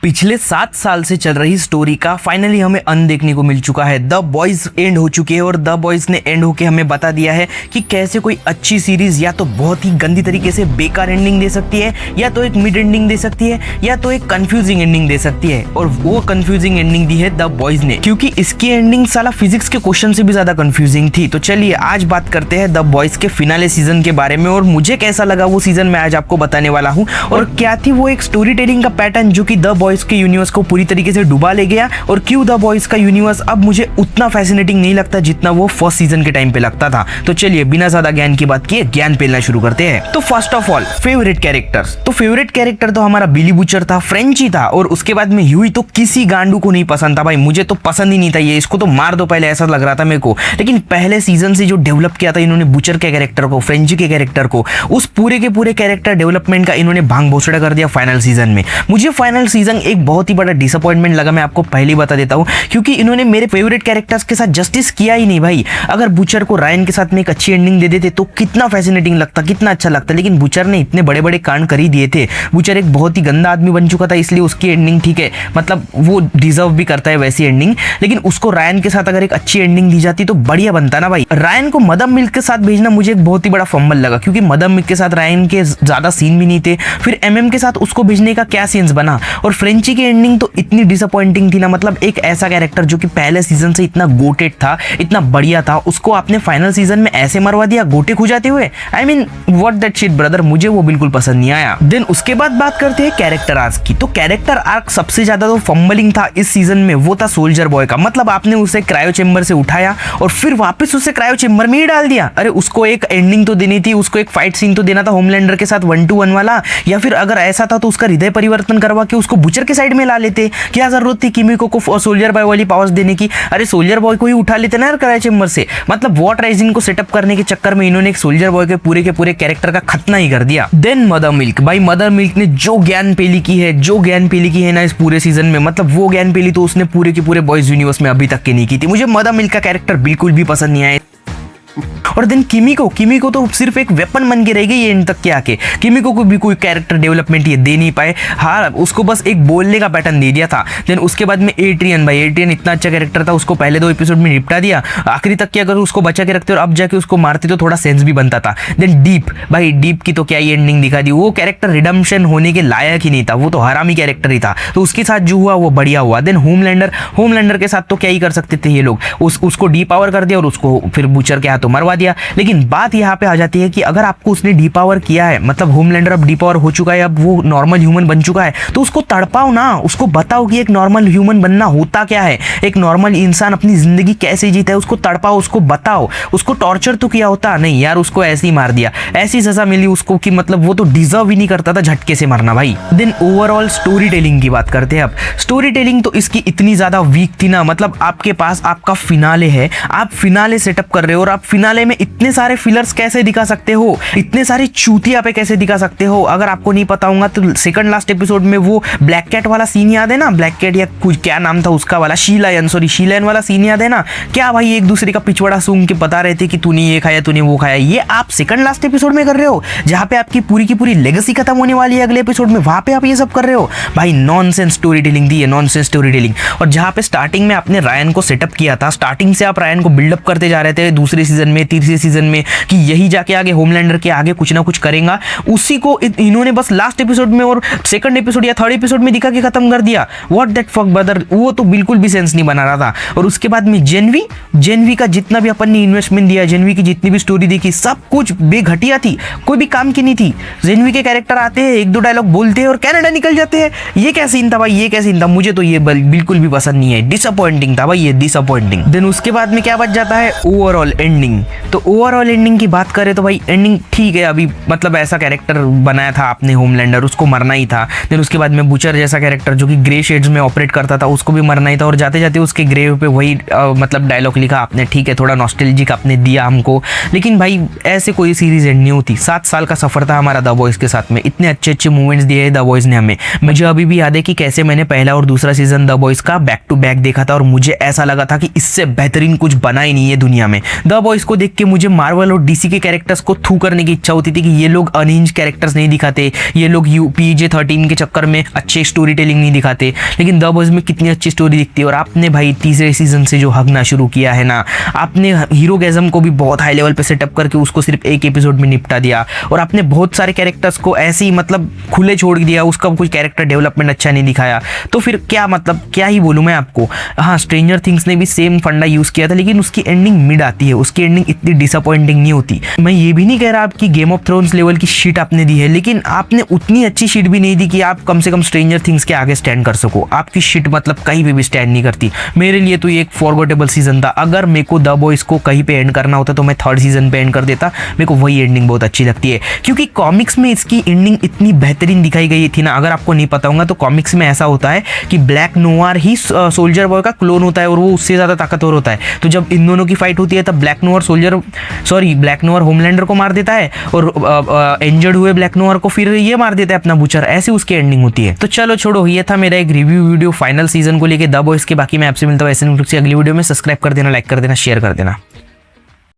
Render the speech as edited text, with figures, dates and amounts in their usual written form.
पिछले 7 साल से चल रही स्टोरी का फाइनली हमें अंत देखने को मिल चुका है। द बॉयज एंड हो चुकी है और द बॉयज ने एंड होके हमें बता दिया है कि कैसे कोई अच्छी सीरीज या तो बहुत ही गंदी तरीके से बेकार एंडिंग दे सकती है, या तो एक मिड एंडिंग दे सकती है, या तो एक कंफ्यूजिंग एंडिंग दे सकती है। और वो कंफ्यूजिंग एंडिंग दी है द बॉयज ने, क्योंकि इसकी एंडिंग साला फिजिक्स के क्वेश्चन से भी ज्यादा कंफ्यूजिंग थी। तो चलिए आज बात करते हैं द बॉयज के फिनाले सीजन के बारे में और मुझे कैसा लगा वो सीजन मैं आज आपको बताने वाला हूँ। और क्या थी वो एक स्टोरी टेलिंग का पैटर्न जो कि द बॉयज के यूनिवर्स को पूरी तरीके से डुबा ले गया, और क्यों द बॉयज का यूनिवर्स अब मुझे उतना फैसिनेटिंग नहीं लगता जितना वो फर्स्ट सीजन के टाइम पे लगता था। तो चलिए बिना ज्यादा ज्ञान की बात किए ज्ञान पेलना शुरू करते हैं। तो first of all favourite characters, तो फेवरेट कैरेक्टर तो हमारा बिली बूचर था, फ्रेंची था, और उसके बाद में ह्यूई तो किसी गांडू को नहीं पसंद था भाई, मुझे तो पसंद ही नहीं था, ये इसको तो मार दो पहले ऐसा लग रहा था मेरे को। लेकिन पहले सीजन से जो डेवलप किया था इन्होंने बूचर के कैरेक्टर को, फ्रेंची के कैरेक्टर को, उस पूरे के पूरे कैरेक्टर डेवलपमेंट का इन्होंने भांग भोसड़ा कर दिया फाइनल सीजन में। मुझे फाइनल सीजन एक बहुत ही बड़ा डिसअपॉइंटमेंट लगा, मैं आपको पहले ही बता देता हूं, क्योंकि इन्होंने मेरे फेवरेट कैरेक्टर्स के साथ जस्टिस किया ही नहीं भाई। अगर बूचर को रायन के साथ में एक अच्छी एंडिंग दे देते तो कितना फैसिनेटिंग लगता, कितना अच्छा लगता। लेकिन बूचर ने इतने बड़े बड़े कांड कर ही दिए थे। बूचर एक बहुत ही गंदा आदमी बन चुका था, इसलिए उसकी एंडिंग ठीक है, मतलब वो डिजर्व भी करता है वैसी एंडिंग। लेकिन उसको रायन के साथ अगर एक अच्छी एंडिंग दी जाती तो बढ़िया बनता ना भाई। रायन को मदर मिल्क के साथ भेजना मुझे एक बहुत ही बड़ा फंबल लगा, क्योंकि मदर मिल्क के साथ रायन के ज्यादा सीन भी नहीं थे। फिर एमएम के साथ उसको भेजने का क्या सीन्स बना। और फ्रेंची की एंडिंग तो इतनी डिसअपॉइंटिंग थी ना, मतलब एक ऐसा कैरेक्टर जो कि पहले सीजन से इतना गोटेड था, इतना बढ़िया था, उसको आपने फाइनल सीजन में ऐसे मरवा दिया गोटे खुजाते हुए। I mean what that shit brother, मुझे वो बिल्कुल पसंद नहीं आया। देन उसके बाद बात करते हैं कैरेक्टर आर्क की। तो कैरेक्टर आर्क सबसे ज्यादा तो फंबलिंग था इस सीजन में, वो था सोल्जर बॉय का। मतलब आपने उसे क्रायो चेंबर से उठाया और फिर वापस उसे क्रायो चेंबर में ही डाल दिया। अरे उसको एक एंडिंग तो देनी थी, उसको एक फाइट सीन तो देना था होमलैंडर के साथ 1-to-1 वाला, या फिर अगर ऐसा था तो उसका हृदय परिवर्तन करवा के उसको बुचर के साइड में ला लेते। क्या जरूरत थी किमिको को सोल्जर बॉय वाली पावर्स देने की? अरे सोल्जर बॉय को ही उठा लेते ना यार क्रायो चेंबर से। मतलब वॉट राइजिंग को सेटअप करने के चक्कर में इन्होंने एक सोल्जर बॉय के पूरे कैरेक्टर का खतना ही कर दिया। देन मदर मिल्क, भाई मदर मिल्क ने जो ज्ञान पेली की है ना इस पूरे सीजन में, मतलब वो ज्ञान पेली तो उसने पूरे के पूरे बॉयज यूनिवर्स में अभी तक की नहीं की थी। मुझे मदर मिल्क का कैरेक्टर बिल्कुल भी पसंद नहीं आया। और देन किमिको तो सिर्फ एक वेपन बन के रह गई एंड तक के आके। किमिको को भी कोई कैरेक्टर डेवलपमेंट ये दे नहीं पाए। हाँ, उसको बस एक बोलने का पैटर्न दे दिया था। देन उसके बाद में एट्रियन, भाई एट्रियन इतना अच्छा कैरेक्टर था, उसको पहले 2 एपिसोड में निपटा दिया। आखिरी तक के अगर उसको बचा के रखते और अब जाके उसको मारते तो थोड़ा सेंस भी बनता था। देन डीप, भाई डीप की तो क्या ही एंडिंग दिखा दी। वो कैरेक्टर रिडम्पशन होने के लायक ही नहीं था, वो तो हरामी कैरेक्टर ही था। तो उसके साथ जो हुआ वो बढ़िया हुआ। देन होमलैंडर के साथ तो क्या ही कर सकते थे ये लोग, उसको डी पावर कर दिया और उसको फिर बूचर के हाथों मरवा दिया। लेकिन बात यहाँ पे आ जाती है कि अगर आपको उसने डी पावर किया है, मतलब होमलैंडर अब डी पावर हो चुका है, अब वो नॉर्मल ह्यूमन बन चुका है, तो उसको तड़पाओ ना, उसको बताओ कि एक नॉर्मल ह्यूमन बनना होता क्या है, एक नॉर्मल इंसान अपनी जिंदगी कैसे जीता है, उसको तड़पाओ, उसको बताओ। उसको टॉर्चर तो किया होता नहीं यार, उसको ऐसे ही मार दिया, ऐसी सजा मिली उसको कि मतलब वो तो डिजर्व ही नहीं करता था झटके से मरना भाई। देन ओवरऑल स्टोरी टेलिंग की बात करते हैं अब। स्टोरी टेलिंग तो इसकी इतनी ज्यादा वीक थी ना, मतलब आपके पास आपका फिनाले है, आप फिनाले सेटअप कर रहे हो और आप फिनाले में इतने सारे फिलर्स कैसे दिखा सकते हो, इतने सारे चूतिया पे कैसे दिखा सकते हो। अगर आपको नहीं पता होगा तो सेकंड लास्ट एपिसोड में वो ब्लैक कैट वाला सीन याद है ना, ब्लैक कैट या कुछ क्या नाम था उसका वाला, शीलायन वाला सीन याद है ना। क्या भाई एक दूसरे का पिछवाड़ा सूंघ के बता रहे थे कि तूने ये खाया तूने वो खाया, ये आप सेकंड लास्ट एपिसोड में कर रहे हो जहां पे आपकी पूरी की पूरी लेगेसी खत्म होने वाली है अगले एपिसोड में, वहां पे आप ये सब कर रहे हो भाई। नॉनसेंस स्टोरी टेलिंग दी है, नॉनसेंस स्टोरी टेलिंग। और जहां पे स्टार्टिंग में आपने रायन को सेटअप किया था, स्टार्टिंग से आप रायन को बिल्डअप करते जा रहे थे दूसरे सीजन में, तीसरे सीजन में, कि यही जाके आगे होमलैंडर के आगे कुछ ना कुछ करेगा, उसी को इन्होंने बस लास्ट एपिसोड में और सेकंड एपिसोड या थर्ड एपिसोड में दिखा के खत्म कर दिया। व्हाट दैट फक ब्रदर, वो तो बिल्कुल भी सेंस नहीं बना रहा था। और उसके बाद में जेनवी का जितना भी अपन ने इन्वेस्टमेंट दिया, जेनवी की जितनी भी स्टोरी देखी, सब कुछ बेघटिया थी, कोई भी काम की नहीं थी। जेनवी के कैरेक्टर आते हैं, 1-2 डायलॉग बोलते हैं और कनाडा निकल जाते हैं। ये क्या सीन था भाई, ये क्या सीन था, मुझे तो ये बिल्कुल भी पसंद नहीं है, डिसअपॉइंटिंग था भाई ये, डिसअपॉइंटिंग। देन उसके बाद में क्या बच जाता है, ओवरऑल एंडिंग। तो ओवरऑल एंडिंग की बात करें तो भाई एंडिंग ठीक है, अभी मतलब ऐसा कैरेक्टर बनाया था आपने होमलैंडर, उसको मरना ही था। देन उसके बाद में बूचर जैसा कैरेक्टर जो कि ग्रे शेड्स में ऑपरेट करता था, उसको भी मरना ही था। और जाते जाते उसके ग्रेव पे वही मतलब डायलॉग लिखा आपने, ठीक है थोड़ा नॉस्टैल्जिक आपने दिया हमको, लेकिन भाई ऐसे कोई सीरीज एंड नहीं होती। 7 साल का सफर था हमारा द बॉयज के साथ में, इतने अच्छे अच्छे मूवमेंट्स दिए हैं द बॉयज ने हमें। मुझे अभी भी याद है कि कैसे मैंने पहला और दूसरा सीजन द बॉयज का बैक टू बैक देखा था और मुझे ऐसा लगा था कि इससे बेहतरीन कुछ बना ही नहीं है दुनिया में। द बॉयज को देख के मुझे मार्वल और डीसी के कैरेक्टर्स को थू करने की इच्छा होती थी कि ये लोग अनहिंज कैरेक्टर्स नहीं दिखाते, ये लोग PG-13 के चक्कर में अच्छे स्टोरी टेलिंग नहीं दिखाते। लेकिन द बॉयज में कितनी अच्छी स्टोरी दिखती है। और आपने भाई तीसरे सीजन से जो हगना शुरू किया है ना, आपने हीरोगैज़म को भी बहुत हाई लेवल पे सेटअप करके उसको सिर्फ एक एपिसोड में निपटा दिया। और आपने बहुत सारे कैरेक्टर्स को ऐसे ही मतलब खुले छोड़ दिया, उसका कोई कैरेक्टर डेवलपमेंट अच्छा नहीं दिखाया। तो फिर क्या मतलब क्या ही बोलूँ मैं आपको। हाँ, स्ट्रेंजर थिंग्स ने भी सेम फंडा यूज़ किया था, लेकिन उसकी एंडिंग मिड आती है, उसकी एंडिंग इतनी डिसअपॉइंटिंग नहीं होती। मैं ये भी नहीं कह रहा आपकी गेम ऑफ थ्रोन्स लेवल की शीट आपने दी है, लेकिन आपने उतनी अच्छी शीट भी नहीं दी कि आप कम से कम स्ट्रेंजर थिंग्स के आगे स्टैंड कर सको। आपकी शीट मतलब कहीं पे भी स्टैंड नहीं करती। मेरे लिए तो ये एक फॉरगेटेबल सीजन था। अगर मेरे को द बॉयज को कहीं पे एंड करना होता तो मैं थर्ड सीजन पे एंड कर देता। मेरे को वही एंडिंग बहुत अच्छी लगती है, क्योंकि कॉमिक्स में इसकी एंडिंग इतनी बेहतरीन दिखाई गई थी ना। अगर आपको नहीं पता होगा तो कॉमिक्स में ऐसा होता है कि ब्लैक नोवार ही सोल्जर बॉय का क्लोन होता है और वो उससे ज़्यादा ताकतवर होता है। तो जब इन दोनों की फाइट होती है तब ब्लैक नोवार होमलैंडर को मार देता है और इंजर्ड हुए ब्लैक नोवार को फिर ये मार देता है अपना बुचर। ऐसे उसकी एंडिंग होती है। तो चलो छोड़ो, ये था मेरा एक रिव्यू वीडियो फाइनल सीजन को लेके द बॉयज के। बाकी मैं आपसे मिलता हूँ ऐसे अगली वीडियो में। सब्सक्राइब कर देना, लाइक कर देना, शेयर कर देना।